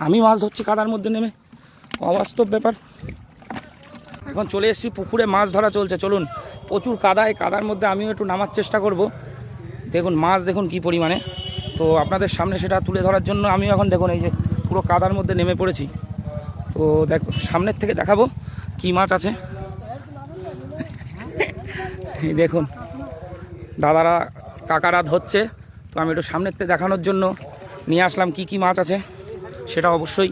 আমি মাছ ধরছি কাদার মধ্যে নেমে, অবাস্তব ব্যাপার। এখন চলে এসেছি পুকুরে, মাছ ধরা চলছে। চলুন, প্রচুর কাদায়, কাদার মধ্যে আমিও একটু নামার চেষ্টা করব। দেখুন মাছ দেখুন কি পরিমাণে, তো আপনাদের সামনে সেটা তুলে ধরার জন্য আমিও এখন দেখুন এই যে পুরো কাদার মধ্যে নেমে পড়েছি। তো সামনের থেকে দেখাবো কি মাছ আছে। এই দেখুন দাদারা কাকারা ধরছে, তো আমি একটু সামনের থেকে দেখানোর জন্য নিয়ে আসলাম কি কি মাছ আছে সেটা। অবশ্যই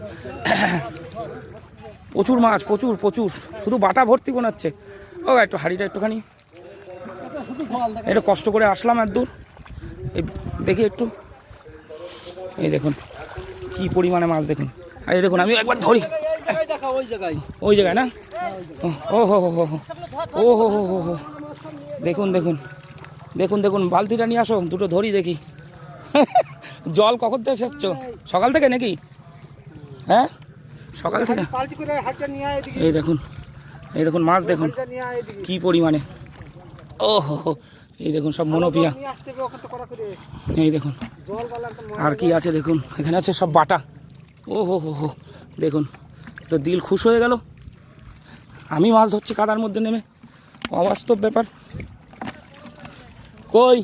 প্রচুর মাছ, প্রচুর প্রচুর, শুধু বাটা ভর্তি মনে হচ্ছে। ও একটু হাঁড়িটা একটুখানি, একটু কষ্ট করে আসলাম এত দূর, এই দেখি একটু। এই দেখুন কি পরিমাণে মাছ দেখুন। আর এই দেখুন আমি একবার ধরি ওই জায়গায় না, ও হো হো হো ও হো হো হো হো, দেখুন দেখুন দেখুন দেখুন, বালতিটা নিয়ে আসো, দুটো ধরি দেখি। জল কখন থেকে এসেছো? সকাল থেকে নাকি? হ্যাঁ সকাল থেকে। এই দেখুন, এই দেখুন মাছ দেখুন কি পরিমাণে। ও হো হো, এই দেখুন সব মনোপিয়া। এই দেখুন আর কি আছে দেখুন, এখানে আছে সব বাটা। ও হো হো হো, দেখুন তো দিল খুশ হয়ে গেল। আমি মাছ ধরছি কাদার মধ্যে নেমে, অবাস্তব ব্যাপার। কই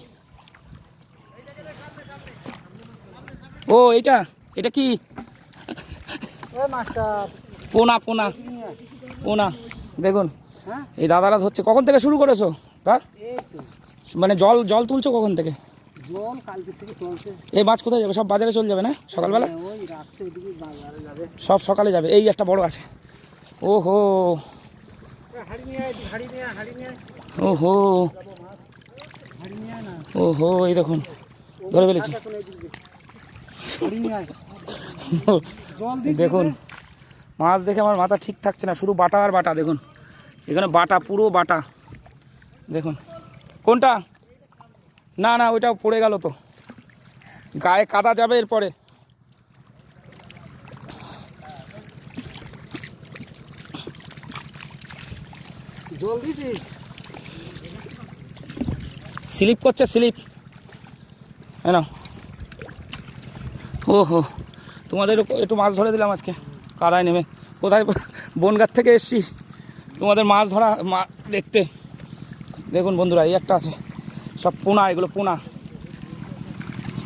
ও এটা, এটা কি? পোনা পোনা পোনা, দেখুন এই দাদারা ধরছে। কখন থেকে শুরু করেছো তার? মানে জল জল তুলছো কখন থেকে? এই মাছ কোথায় যাবে? সব বাজারে চলে যাবে না সকালবেলা? সব সকালে যাবে। এই একটা বড় আছে। ওহো ওহো ওহো, এই দেখুন ধরে ফেলেছি। দেখুন মাছ দেখে আমার মাথা ঠিক থাকছে না, শুধু বাটা আর বাটা। দেখুন এখানে বাটা, পুরো বাটা। দেখুন কোনটা? না না ওইটা পড়ে গেল, তো গায়ে কাদা যাবে এরপরে। স্লিপ করছে, স্লিপ। হ্যাঁ না, ও হো, তোমাদের একটু মাছ ধরে দিলাম আজকে কাদায় নেমে। কোথায়? বনগাঁ থেকে এসছি তোমাদের মাছ ধরা দেখতে। দেখুন বন্ধুরা এই একটা আছে, সব পোনা, এগুলো পোনা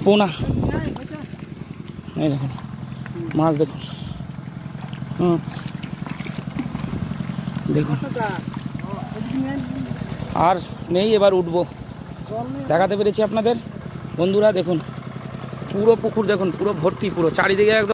পোনা। এই দেখুন মাছ দেখুন, দেখুন আর নেই, এবার উঠবো। দেখাতে পেরেছি আপনাদের বন্ধুরা। দেখুন পুরো পুকুর দেখুন, পুরো ভর্তি, পুরো চারিদিকে একদম।